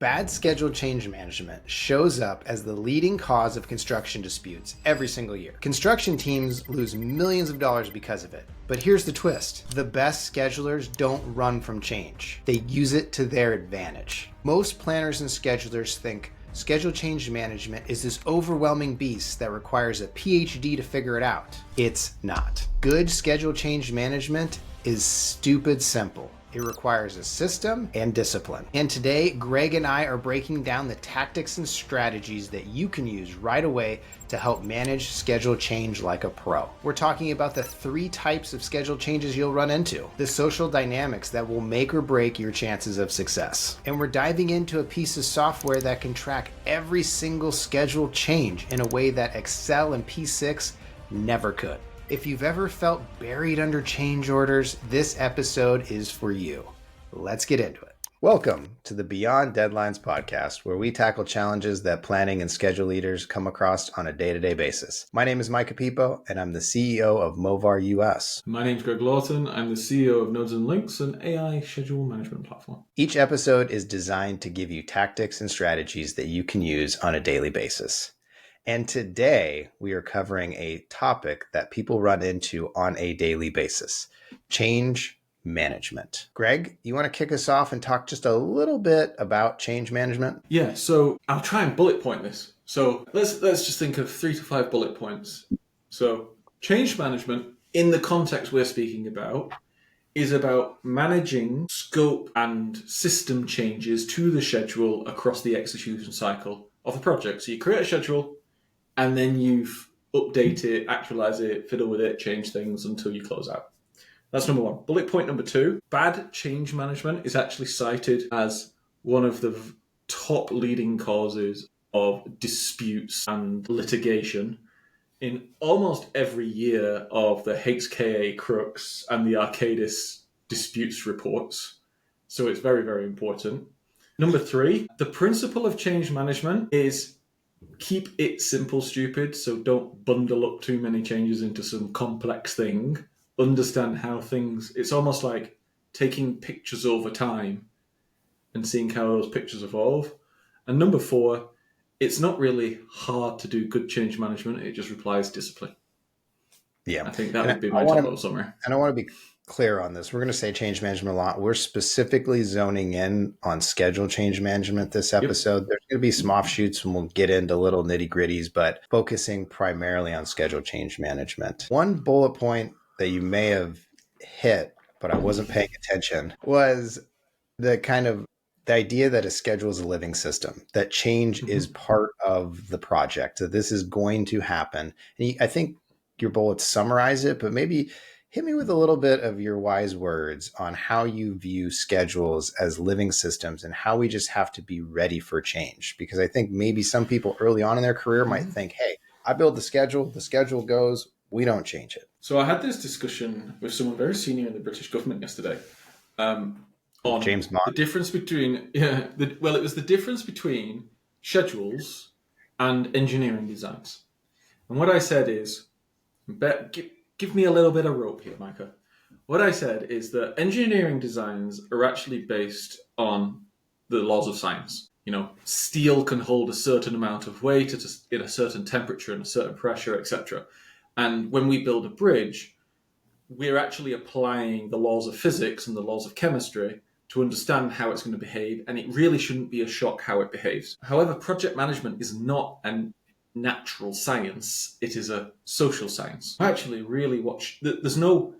Bad schedule change management shows up as the leading cause of construction disputes every single year. Construction teams lose millions of dollars because of it. But here's the twist. The best schedulers don't run from change. They use it to their advantage. Most planners and schedulers think schedule change management is this overwhelming beast that requires a PhD to figure it out. It's not. Good schedule change management is stupid simple. It requires a system and discipline. And today, Greg and I are breaking down the tactics and strategies that you can use right away to help manage schedule change like a pro. We're talking about the 3 types of schedule changes you'll run into, the social dynamics that will make or break your chances of success. And we're diving into a piece of software that can track every single schedule change in a way that Excel and P6 never could. If you've ever felt buried under change orders, this episode is for you. Let's get into it. Welcome to the Beyond Deadlines podcast, where we tackle challenges that planning and schedule leaders come across on a day-to-day basis. My name is Micah Pipo, and I'm the CEO of Movar US. My name's Greg Lawton. I'm the CEO of Nodes and Links, an AI schedule management platform. Each episode is designed to give you tactics and strategies that you can use on a daily basis. And today we are covering a topic that people run into on a daily basis, change management. Greg, you want to kick us off and talk just a little bit about change management? Yeah, so I'll try and bullet point this. So let's just think of 3 to 5 bullet points. So change management, in the context we're speaking about, is about managing scope and system changes to the schedule across the execution cycle of a project. So you create a schedule, and then you update it, actualize it, fiddle with it, change things until you close out. That's number 1. Bullet point number 2, bad change management is actually cited as one of the top leading causes of disputes and litigation in almost every year of the HKA Crux and the Arcadis disputes reports. So it's very, very important. Number 3, the principle of change management is keep it simple, stupid. So don't bundle up too many changes into some complex thing. Understand how things, it's almost like taking pictures over time and seeing how those pictures evolve. And number 4, it's not really hard to do good change management. It just requires discipline. Yeah. I think that would be my top level summary. And I want to be clear on this. We're going to say change management a lot. We're specifically zoning in on schedule change management this episode. Yep. There's going to be some offshoots and we'll get into little nitty gritties, but focusing primarily on schedule change management. One bullet point that you may have hit, but I wasn't paying attention, was the idea that a schedule is a living system, that change is part of the project, that this is going to happen. And I think your bullets summarize it, but maybe hit me with a little bit of your wise words on how you view schedules as living systems and how we just have to be ready for change. Because I think maybe some people early on in their career might think, hey, I build the schedule goes, we don't change it. So I had this discussion with someone very senior in the British government yesterday on James Mott. The difference between, it was the difference between schedules and engineering designs. And what I said is, give me a little bit of rope here, Micah. What I said is that engineering designs are actually based on the laws of science. You know, steel can hold a certain amount of weight in a certain temperature and a certain pressure, etc. And when we build a bridge, we're actually applying the laws of physics and the laws of chemistry to understand how it's going to behave. And it really shouldn't be a shock how it behaves. However, project management is not an natural science, it is a social science. Actually, really, there's no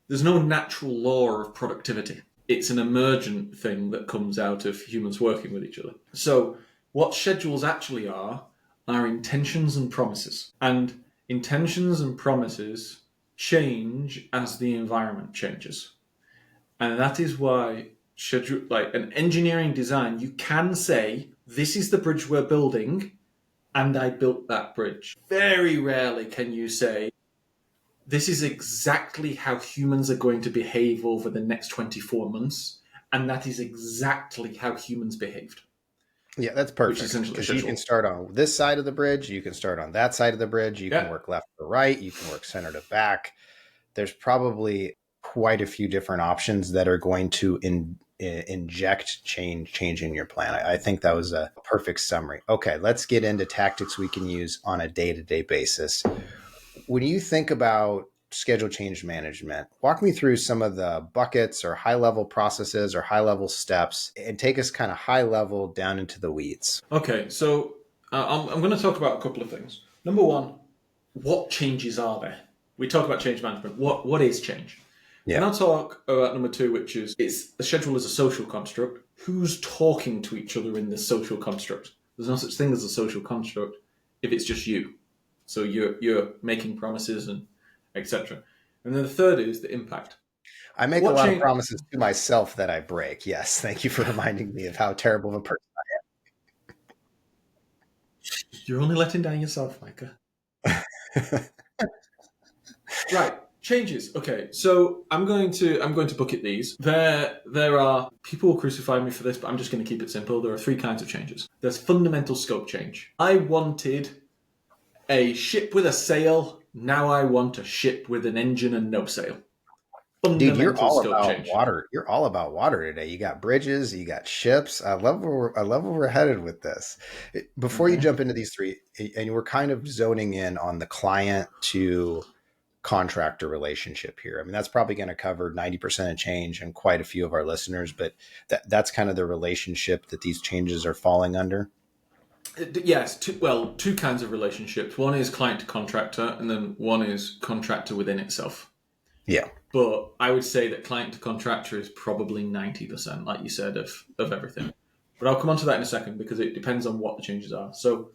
natural law of productivity. It's an emergent thing that comes out of humans working with each other. So what schedules actually are intentions and promises. And intentions and promises change as the environment changes. And that is why schedule, like an engineering design, you can say, this is the bridge we're building, and I built that bridge. Very rarely can you say, this is exactly how humans are going to behave over the next 24 months, and that is exactly how humans behaved. Yeah, that's perfect. Because you can start on this side of the bridge, you can start on that side of the bridge, you can work left to right, you can work center to back. There's probably quite a few different options that are going to inject change in your plan. I think that was a perfect summary. Okay, let's get into tactics we can use on a day-to-day basis. When you think about schedule change management, walk me through some of the buckets or high-level processes or high-level steps and take us kind of high-level down into the weeds. Okay, so I'm going to talk about a couple of things. Number one, what changes are there? We talk about change management. What is change? Yeah. And I'll talk about number two, which is a schedule is a social construct. Who's talking to each other in this social construct? There's no such thing as a social construct if it's just you. So you're making promises and etc. And then the third is the impact. I make a lot of promises to myself that I break. Yes, thank you for reminding me of how terrible of a person I am. You're only letting down yourself, Micah. Right. Changes. Okay, so I'm going to bucket these. There are people will crucify me for this, but I'm just going to keep it simple. There are three kinds of changes. There's fundamental scope change. I wanted a ship with a sail. Now I want a ship with an engine and no sail. Dude, you're all about water. You're all about water today. You got bridges, you got ships. I love where we're headed with this. Before you jump into these three, and we're kind of zoning in on the client to contractor relationship here. I mean, that's probably going to cover 90% of change and quite a few of our listeners, but that's kind of the relationship that these changes are falling under. Yes, two kinds of relationships. One is client to contractor, and then one is contractor within itself. Yeah. But I would say that client to contractor is probably 90%, like you said, of everything. But I'll come on to that in a second because it depends on what the changes are. So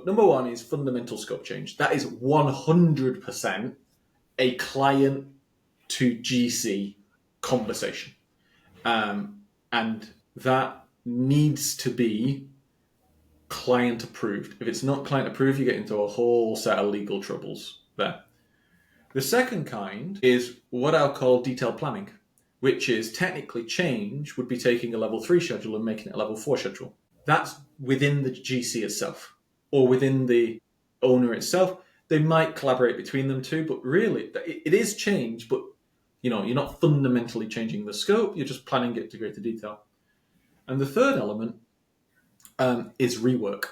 number one is fundamental scope change. That is 100% a client to GC conversation. And that needs to be client approved. If it's not client approved, you get into a whole set of legal troubles there. The second kind is what I'll call detailed planning, which is technically change would be taking a level 3 schedule and making it a level 4 schedule. That's within the GC itself or within the owner itself. They might collaborate between them two, but really it is change, but you're not fundamentally changing the scope. You're just planning it to greater detail. And the third element is rework,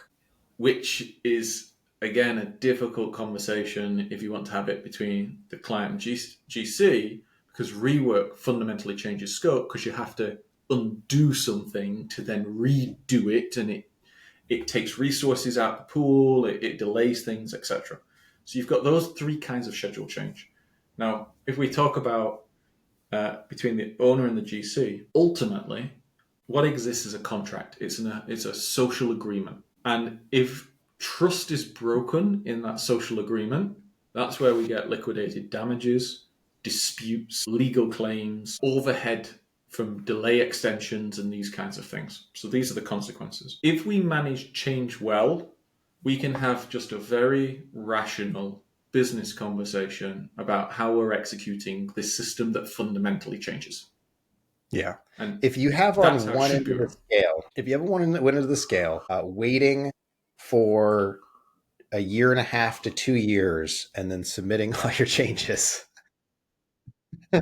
which is, again, a difficult conversation if you want to have it between the client and GC, because rework fundamentally changes scope because you have to undo something to then redo it, and it takes resources out of the pool, it delays things, etc. So you've got those three kinds of schedule change. Now, if we talk about between the owner and the GC, ultimately, what exists is a contract. It's a social agreement. And if trust is broken in that social agreement, that's where we get liquidated damages, disputes, legal claims, overhead from delay extensions and these kinds of things. So these are the consequences. If we manage change well, we can have just a very rational business conversation about how we're executing this system that fundamentally changes. Yeah. And if you have on one end of the scale, waiting for a year and a half to 2 years and then submitting all your changes.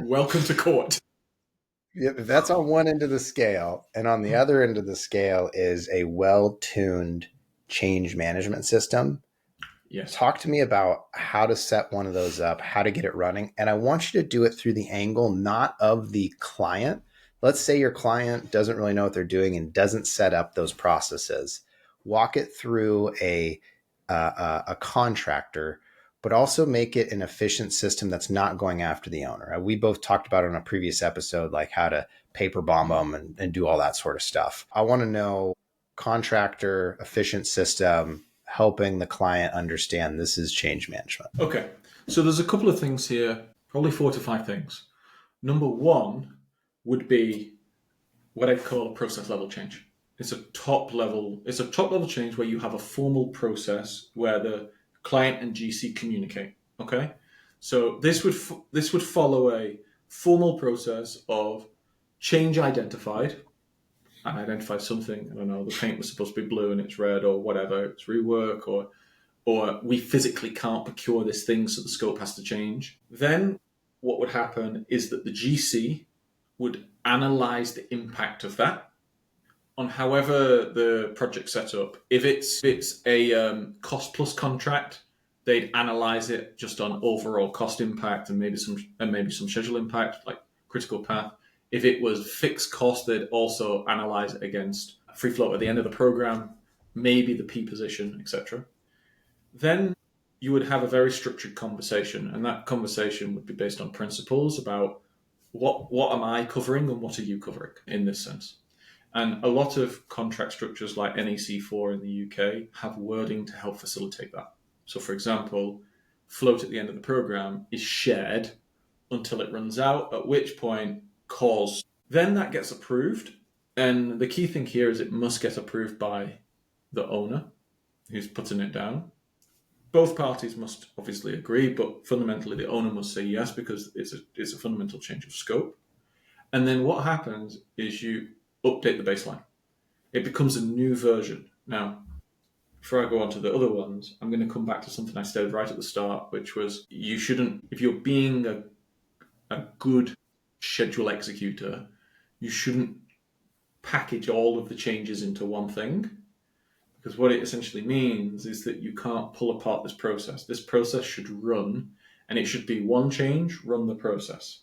Welcome to court. Yeah, that's on one end of the scale. And on the other end of the scale is a well-tuned change management system. Yes. Talk to me about how to set one of those up, how to get it running. And I want you to do it through the angle, not of the client. Let's say your client doesn't really know what they're doing and doesn't set up those processes. Walk it through a contractor, but also make it an efficient system that's not going after the owner. We both talked about it on a previous episode, like how to paper bomb them and do all that sort of stuff. I want to know contractor, efficient system, helping the client understand this is change management. Okay. So there's a couple of things here, probably 4 to 5 things. Number one would be what I'd call a process level change. It's a top level change where you have a formal process where the client and GC communicate. Okay. So this would follow a formal process of change identified. And identify something, I don't know, the paint was supposed to be blue and it's red or whatever, it's rework or we physically can't procure this thing so the scope has to change. Then what would happen is that the GC would analyze the impact of that on however the project's set up. If it's a cost plus contract, they'd analyze it just on overall cost impact and maybe some schedule impact, like critical path. If it was fixed cost, they'd also analyze it against free float at the end of the program, maybe the P position, etc. Then you would have a very structured conversation, and that conversation would be based on principles about what am I covering and what are you covering in this sense. And a lot of contract structures like NEC4 in the UK have wording to help facilitate that. So for example, float at the end of the program is shared until it runs out, at which point cause. Then that gets approved. And the key thing here is it must get approved by the owner who's putting it down. Both parties must obviously agree, but fundamentally the owner must say yes because it's a fundamental change of scope. And then what happens is you update the baseline. It becomes a new version. Now, before I go on to the other ones, I'm going to come back to something I said right at the start, which was you shouldn't, if you're being a good schedule executor, you shouldn't package all of the changes into one thing. Because what it essentially means is that you can't pull apart this process. This process should run, and it should be one change, run the process.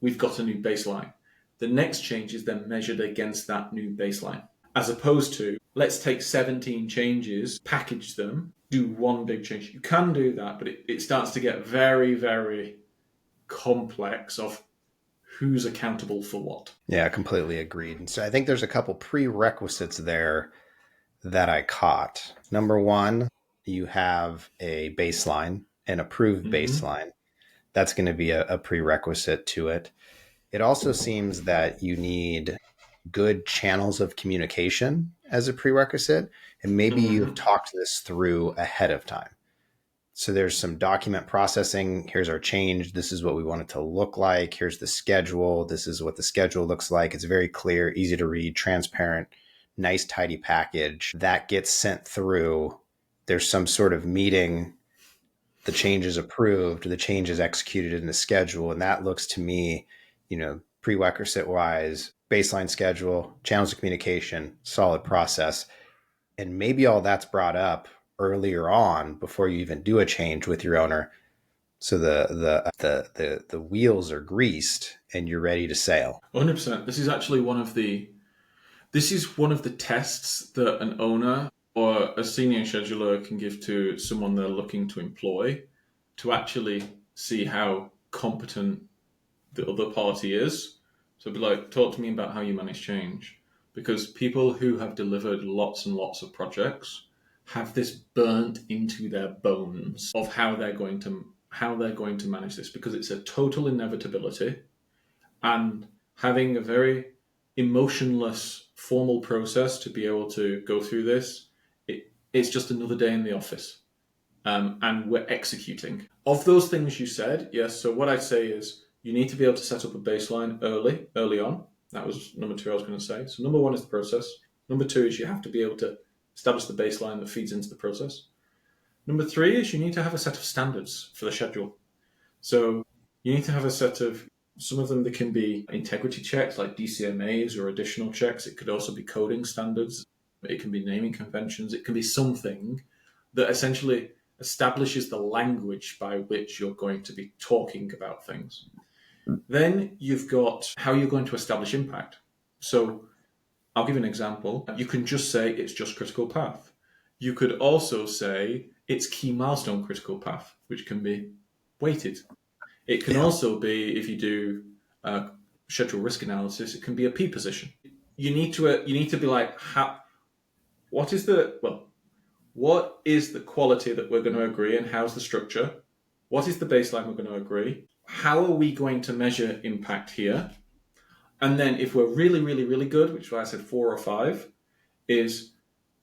We've got a new baseline. The next change is then measured against that new baseline. As opposed to, let's take 17 changes, package them, do one big change. You can do that, but it starts to get very, very complex of who's accountable for what. Yeah, completely agreed. So I think there's a couple prerequisites there that I caught. Number one, you have a baseline, an approved baseline. That's going to be a prerequisite to it. It also seems that you need good channels of communication as a prerequisite. And maybe you've talked this through ahead of time. So there's some document processing. Here's our change. This is what we want it to look like. Here's the schedule. This is what the schedule looks like. It's very clear, easy to read, transparent, nice, tidy package that gets sent through. There's some sort of meeting. The change is approved. The change is executed in the schedule. And that looks to me, prerequisite wise, baseline schedule, channels of communication, solid process. And maybe all that's brought up earlier on before you even do a change with your owner. So the wheels are greased and you're ready to sail. 100%. This is actually one of the tests that an owner or a senior scheduler can give to someone they're looking to employ to actually see how competent the other party is. So be like, talk to me about how you manage change. Because people who have delivered lots and lots of projects have this burnt into their bones of how they're going to manage this, because it's a total inevitability, and having a very emotionless formal process to be able to go through this, it's just another day in the office, and we're executing. Of those things you said, yes, so what I'd say is you need to be able to set up a baseline early on. That was number 2 I was going to say. So number 1 is the process. Number 2 is you have to be able to establish the baseline that feeds into the process. Number 3 is you need to have a set of standards for the schedule. So you need to have a set of, some of them that can be integrity checks like DCMAs or additional checks. It could also be coding standards. It can be naming conventions. It can be something that essentially establishes the language by which you're going to be talking about things. Then you've got how you're going to establish impact. So I'll give you an example. You can just say it's just critical path. You could also say it's key milestone critical path, which can be weighted. It can also be, if you do schedule risk analysis, it can be a P position. You need to be like, what is the quality that we're going to agree, and how's the structure? What is the baseline we're going to agree? How are we going to measure impact here? And then if we're really, really, really good, which is why I said 4 or 5, is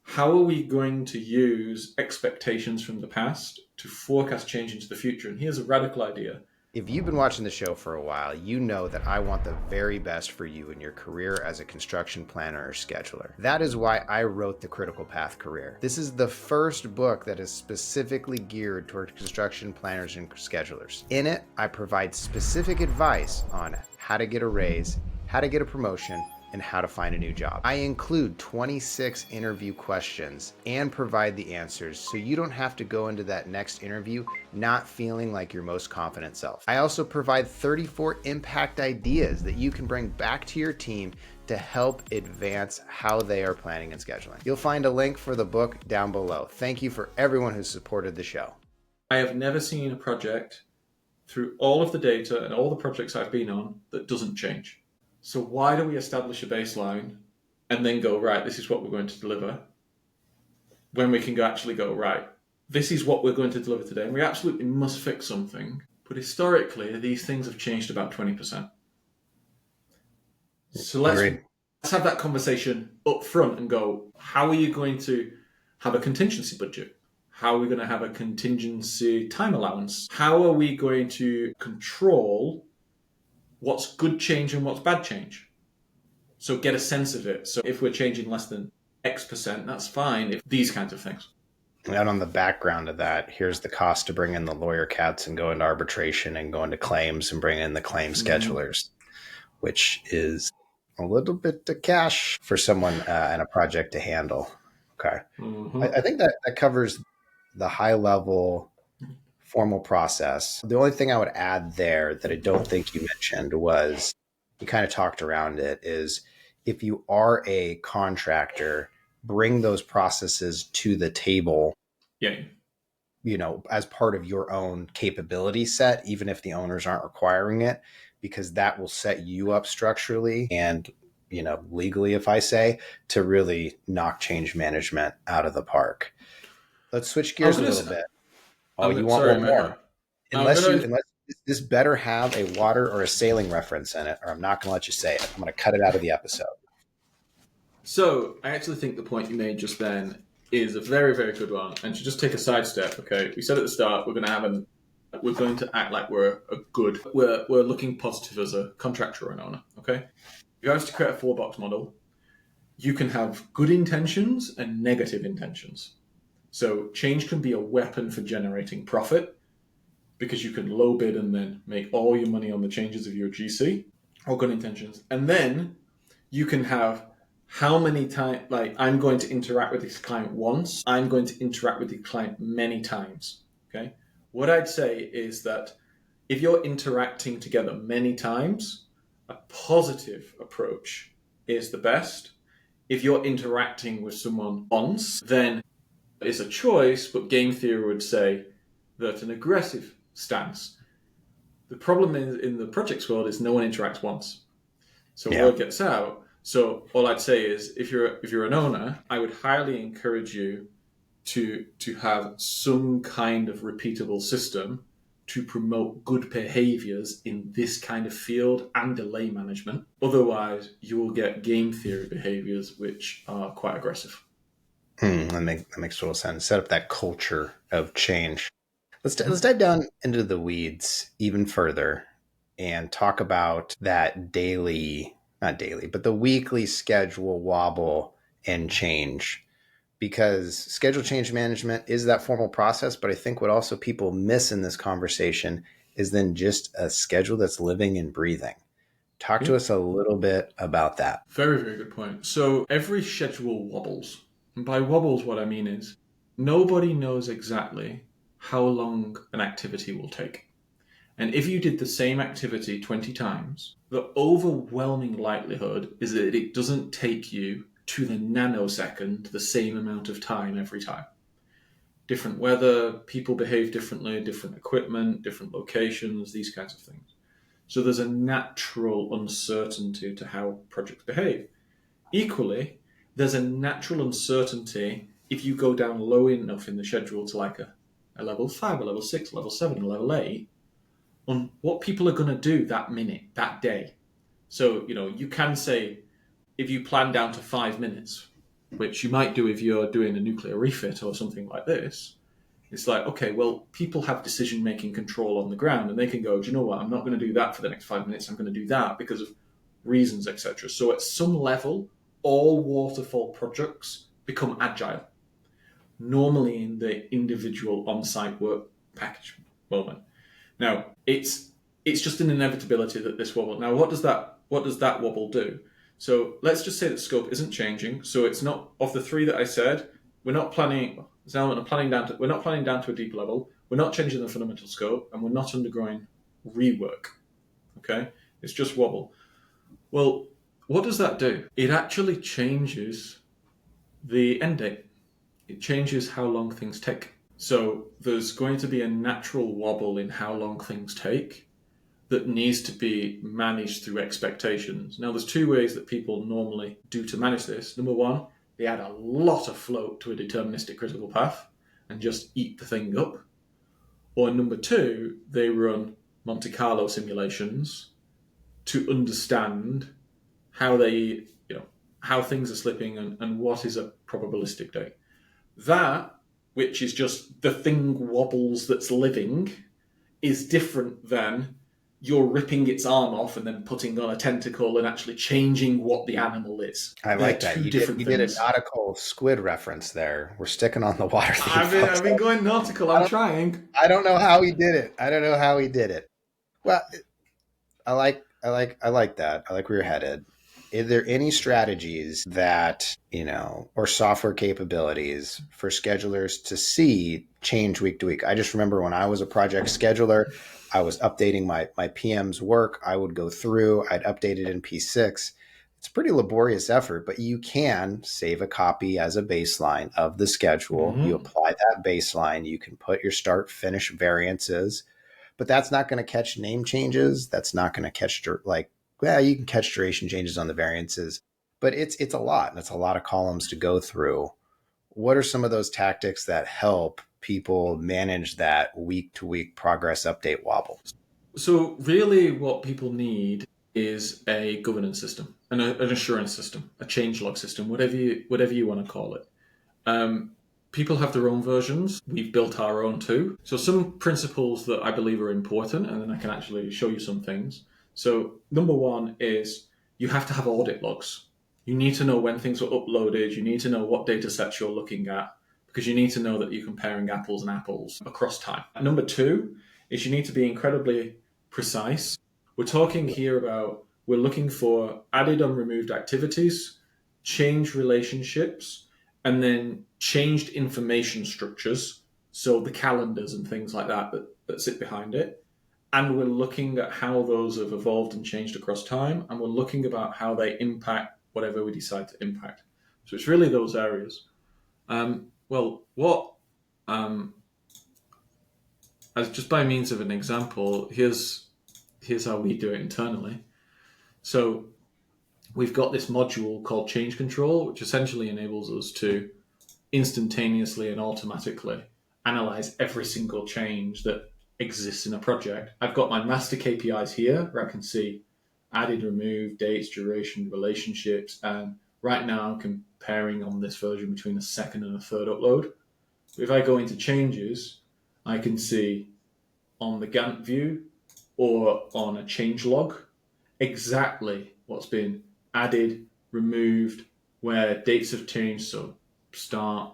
how are we going to use expectations from the past to forecast change into the future? And here's a radical idea. If you've been watching the show for a while, you know that I want the very best for you in your career as a construction planner or scheduler. That is why I wrote The Critical Path Career. This is the first book that is specifically geared toward construction planners and schedulers. In it, I provide specific advice on how to get a raise, how how to get a promotion, and how to find a new job. I include 26 interview questions and provide the answers so you don't have to go into that next interview not feeling like your most confident self. I also provide 34 impact ideas that you can bring back to your team to help advance how they are planning and scheduling. You'll find a link for the book down below. Thank you for everyone who's supported the show. I have never seen a project through all of the data and all the projects I've been on that doesn't change. So why do we establish a baseline and then go, right, this is what we're going to deliver, when we can actually go, right, this is what we're going to deliver today, and we absolutely must fix something. But historically, these things have changed about 20%. So let's have that conversation up front and go, how are you going to have a contingency budget? How are we going to have a contingency time allowance? How are we going to control what's good change and what's bad change? So get a sense of it. So if we're changing less than X%, that's fine. If these kinds of things. And on the background of that, here's the cost to bring in the lawyer cats and go into arbitration and go into claims and bring in the claim schedulers, which is a little bit of cash for someone and a project to handle. Okay. I think that covers the high level formal process. The only thing I would add there that I don't think you mentioned was, you kind of talked around it, is if you are a contractor, bring those processes to the table, as part of your own capability set, even if the owners aren't requiring it, because that will set you up structurally and, legally, if I say, to really knock change management out of the park. Let's switch gears a little bit. Oh, you want one more? Unless this better have a water or a sailing reference in it, or I'm not going to let you say it. I'm going to cut it out of the episode. So I actually think the point you made just then is a very, very good one. And to just take a sidestep, okay, we said at the start we're going to act like we're looking positive as a contractor or an owner. Okay, if you have to create a 4-box model, you can have good intentions and negative intentions. So change can be a weapon for generating profit, because you can low bid and then make all your money on the changes of your GC, or good intentions. And then you can have how many times, like, I'm going to interact with this client once, I'm going to interact with the client many times. Okay. What I'd say is that if you're interacting together many times, a positive approach is the best. If you're interacting with someone once, then it's a choice, but game theory would say that an aggressive stance. The problem in the projects world is no one interacts once. So word gets out. So all I'd say is, if you're an owner, I would highly encourage you to have some kind of repeatable system to promote good behaviors in this kind of field and delay management. Otherwise, you will get game theory behaviors which are quite aggressive. That makes total sense. Set up that culture of change. Let's dive down into the weeds even further and talk about that not daily, but the weekly schedule wobble and change. Because schedule change management is that formal process, but I think what also people miss in this conversation is then just a schedule that's living and breathing. Talk to us a little bit about that. Very, very good point. So every schedule wobbles. And by wobbles, what I mean is nobody knows exactly how long an activity will take. And if you did the same activity 20 times, the overwhelming likelihood is that it doesn't take you to the nanosecond the same amount of time every time. Different weather, people behave differently, different equipment, different locations, these kinds of things. So there's a natural uncertainty to how projects behave. Equally, there's a natural uncertainty if you go down low enough in the schedule to like a level 5, a level 6, a level 7, a level 8, on what people are going to do that minute, that day. So, you can say, if you plan down to 5 minutes, which you might do if you're doing a nuclear refit or something like this, it's like, okay, well, people have decision-making control on the ground, and they can go, do you know what, I'm not going to do that for the next 5 minutes, I'm going to do that because of reasons, etc. So at some level, all waterfall projects become agile, normally in the individual on-site work package moment. Now, it's just an inevitability that this wobble. Now, what does that what does that wobble do? So let's just say that scope isn't changing. So it's not, of the three that I said, we're not planning. There's an element of planning down to. We're not planning down to a deeper level. We're not changing the fundamental scope, and we're not undergoing rework. Okay, it's just wobble. Well, what does that do? It actually changes the end date. It changes how long things take. So there's going to be a natural wobble in how long things take that needs to be managed through expectations. Now, there's two ways that people normally do to manage this. Number one, they add a lot of float to a deterministic critical path and just eat the thing up. Or number two, they run Monte Carlo simulations to understand how how things are slipping and what is a probabilistic date. That, which is just the thing wobbles that's living, is different than you're ripping its arm off and then putting on a tentacle and actually changing what the animal is. I like that. You did a nautical squid reference there. We're sticking on the water theme. I've been going nautical. I'm trying. I don't know how he did it. Well, I like that. I like where you're headed. Is there any strategies that, or software capabilities for schedulers to see change week to week? I just remember when I was a project scheduler, I was updating my PM's work. I would go through, I'd update it in P6. It's a pretty laborious effort, but you can save a copy as a baseline of the schedule. Mm-hmm. You apply that baseline. You can put your start finish variances, but that's not going to catch name changes. That's not going to catch you can catch duration changes on the variances, but it's a lot, and it's a lot of columns to go through. What are some of those tactics that help people manage that week-to-week progress update wobble? So really what people need is a governance system, an assurance system, a changelog system, whatever you want to call it. People have their own versions. We've built our own too. So some principles that I believe are important, and then I can actually show you some things. So number one is you have to have audit logs. You need to know when things were uploaded. You need to know what data sets you're looking at, because you need to know that you're comparing apples and apples across time. Number two is you need to be incredibly precise. We're talking here about, we're looking for added and removed activities, changed relationships, and then changed information structures. So the calendars and things like that sit behind it. And we're looking at how those have evolved and changed across time. And we're looking about how they impact whatever we decide to impact. So it's really those areas. As just by means of an example, here's how we do it internally. So we've got this module called change control, which essentially enables us to instantaneously and automatically analyze every single change that exists in a project. I've got my master KPIs here where I can see added, removed, dates, duration, relationships, and right now I'm comparing on this version between a second and a third upload. If I go into changes, I can see on the Gantt view or on a change log exactly what's been added, removed, where dates have changed, so start,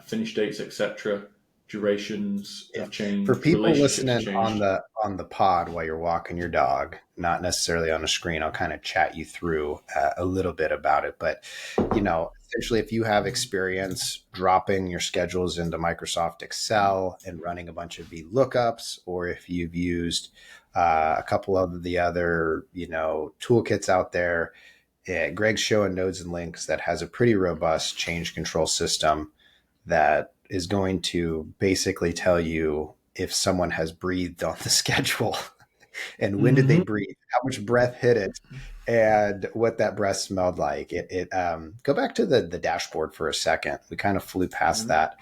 finish dates, etc. Durations have changed. For people listening on the pod while you're walking your dog, not necessarily on a screen, I'll kind of chat you through a little bit about it. But, essentially, if you have experience dropping your schedules into Microsoft Excel and running a bunch of VLOOKUPs, or if you've used a couple of the other, toolkits out there, Greg's showing Nodes and Links that has a pretty robust change control system that is going to basically tell you if someone has breathed on the schedule and when did they breathe, how much breath hit it, and what that breath smelled like. Go back to the dashboard for a second. We kind of flew past that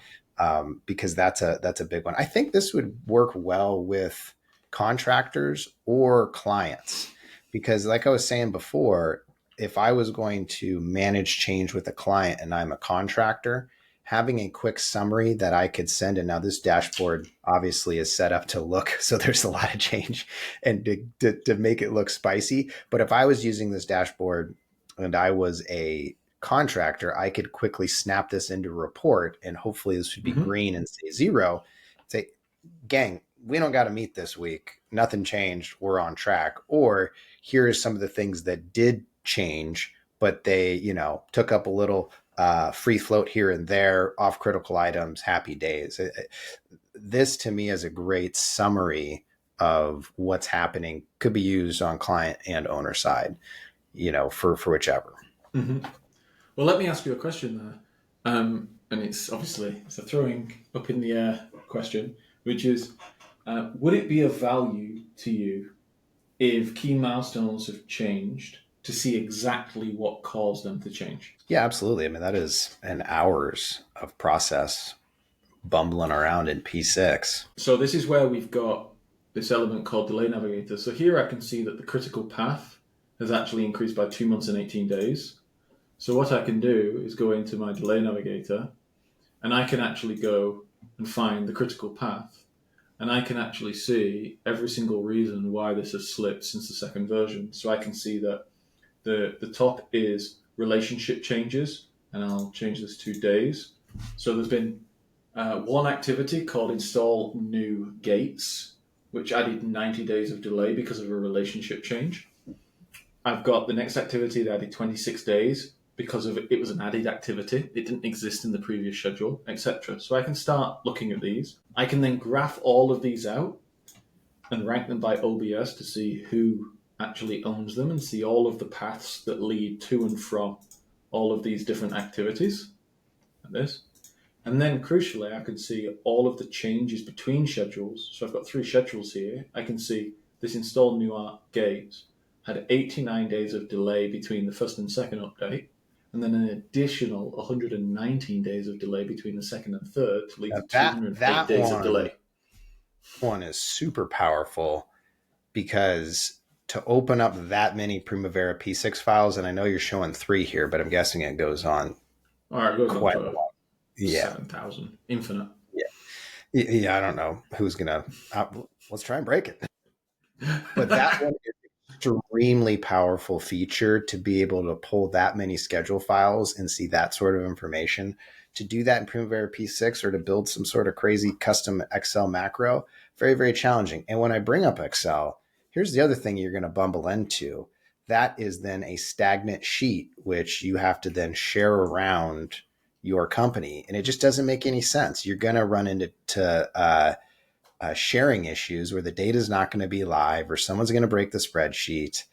because that's a big one. I think this would work well with contractors or clients, because like I was saying before, if I was going to manage change with a client and I'm a contractor, having a quick summary that I could send. And now this dashboard obviously is set up to look, so there's a lot of change and to make it look spicy. But if I was using this dashboard and I was a contractor, I could quickly snap this into a report, and hopefully this would be green and say 0. Say, gang, we don't got to meet this week. Nothing changed. We're on track. Or here's some of the things that did change, but they, took up a little free float here and there, off critical items, happy days. This to me is a great summary of what's happening. Could be used on client and owner side, for whichever. Mm-hmm. Well, let me ask you a question there. And it's obviously a throwing up in the air question, which is, would it be of value to you if key milestones have changed to see exactly what caused them to change? Yeah, absolutely. I mean, that is an hours of process bumbling around in P6. So this is where we've got this element called delay navigator. So here I can see that the critical path has actually increased by 2 months and 18 days. So what I can do is go into my delay navigator, and I can actually go and find the critical path, and I can actually see every single reason why this has slipped since the second version. So I can see that the top is relationship changes, and I'll change this to days. So there's been one activity called install new gates, which added 90 days of delay because of a relationship change. I've got the next activity that added 26 days because of it was an added activity. It didn't exist in the previous schedule, etc. So I can start looking at these. I can then graph all of these out and rank them by OBS to see who actually owns them and see all of the paths that lead to and from all of these different activities, like this. And then crucially, I can see all of the changes between schedules. So I've got 3 schedules here. I can see this install new art gate had 89 days of delay between the first and second update, and then an additional 119 days of delay between the second and third to lead to 208 days of delay. One is super powerful because to open up that many Primavera P6 files, and I know you're showing 3 here, but I'm guessing it goes on. All right, it goes quite on to a lot. Yeah. 7,000, infinite. Yeah, I don't know who's going to, let's try and break it. But that one is an extremely powerful feature to be able to pull that many schedule files and see that sort of information. To do that in Primavera P6 or to build some sort of crazy custom Excel macro, very, very challenging. And when I bring up Excel, here's the other thing you're going to bumble into. That is then a stagnant sheet, which you have to then share around your company. And it just doesn't make any sense. You're going to run into sharing issues where the data is not going to be live or someone's going to break the spreadsheet.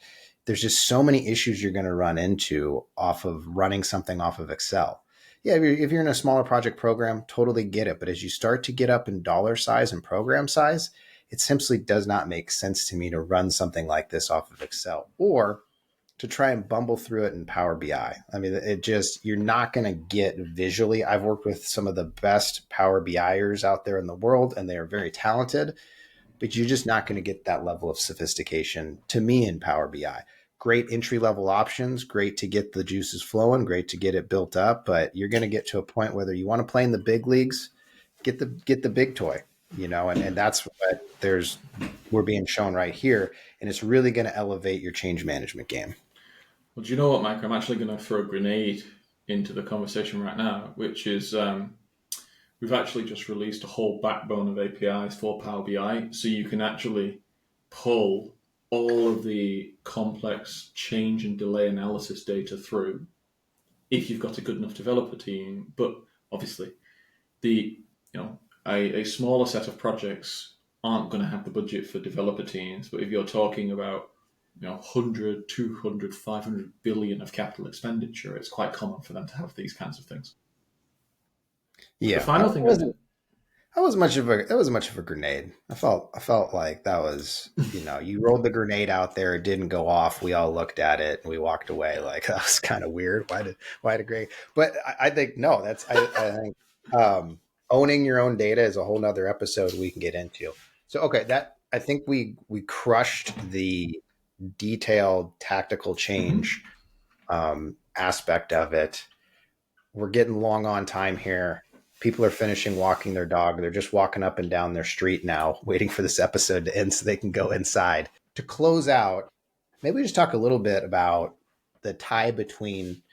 There's just so many issues you're going to run into off of running something off of Excel. Yeah, if you're in a smaller project program, totally get it. But as you start to get up in dollar size and program size, it simply does not make sense to me to run something like this off of Excel or to try and bumble through it in Power BI. I mean, you're not going to get visually. I've worked with some of the best Power BIers out there in the world, and they are very talented, but you're just not going to get that level of sophistication to me in Power BI. Great entry-level options, great to get the juices flowing, great to get it built up, but you're going to get to a point whether you want to play in the big leagues, get the big toy, and that's what we're being shown right here, and it's really going to elevate your change management game. Well, do you know what, Mike? I'm actually going to throw a grenade into the conversation right now, which is we've actually just released a whole backbone of APIs for Power BI, so you can actually pull all of the complex change and delay analysis data through if you've got a good enough developer team. But obviously, a smaller set of projects aren't going to have the budget for developer teams. But if you're talking about 100, 200, 500 billion of capital expenditure, it's quite common for them to have these kinds of things. Yeah, the final thing that was much of a grenade. I felt like that was, you rolled the grenade out there, it didn't go off. We all looked at it and we walked away like that was kind of weird. Why did Greg? But I think no, I think owning your own data is a whole nother episode we can get into. So okay, I think we crushed the detailed tactical change aspect of it. We're getting long on time here. People are finishing walking their dog. They're just walking up and down their street now, waiting for this episode to end so they can go inside. To close out, maybe we just talk a little bit about the tie between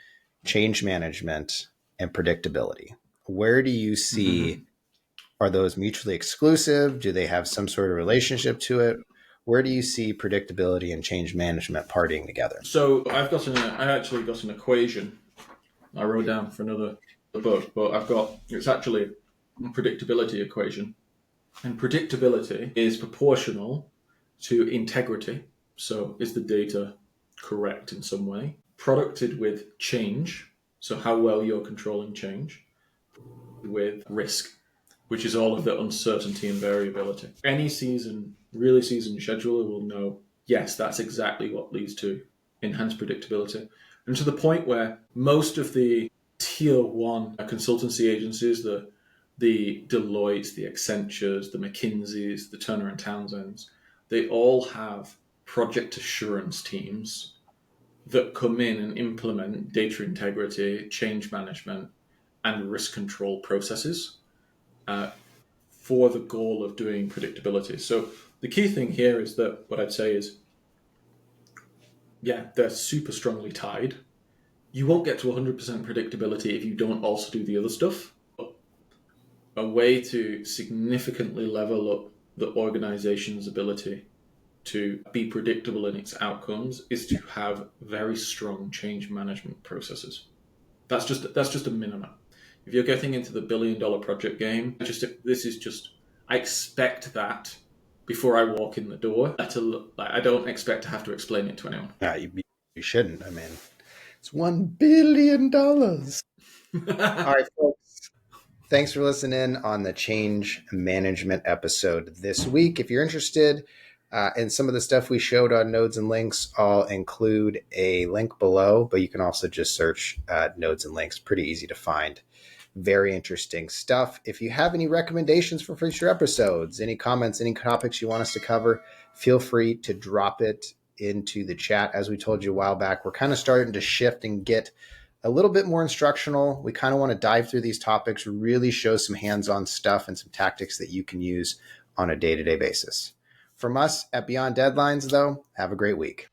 change management and predictability. Where do you see Are those mutually exclusive? Do they have some sort of relationship to it? Where do you see predictability and change management partying together? So I actually got an equation I wrote down for another book, but it's actually a predictability equation. And predictability is proportional to integrity. So is the data correct in some way? Producted with change, so how well you're controlling change, with risk, which is all of the uncertainty and variability. Any really seasoned scheduler will know, yes, that's exactly what leads to enhanced predictability. And to the point where most of the tier one consultancy agencies, the Deloitte, the Accentures, the McKinseys, the Turner and Townsends, they all have project assurance teams that come in and implement data integrity, change management, and risk control processes for the goal of doing predictability. So the key thing here is that what I'd say is, yeah, they're super strongly tied. You won't get to 100% predictability if you don't also do the other stuff. A way to significantly level up the organization's ability to be predictable in its outcomes is to have very strong change management processes. That's just a minimum. If you're getting into the $1 billion project game, I expect that before I walk in the door. I don't expect to have to explain it to anyone. Yeah, you shouldn't. I mean, it's $1 billion. All right, folks. Thanks for listening on the change management episode this week. If you're interested in some of the stuff we showed on Nodes and Links, I'll include a link below, but you can also just search Nodes and Links. Pretty easy to find. Very interesting stuff. If you have any recommendations for future episodes, any comments, any topics you want us to cover, feel free to drop it into the chat. As we told you a while back, we're kind of starting to shift and get a little bit more instructional. We kind of want to dive through these topics, really show some hands-on stuff and some tactics that you can use on a day-to-day basis. From us at Beyond Deadlines, though, have a great week.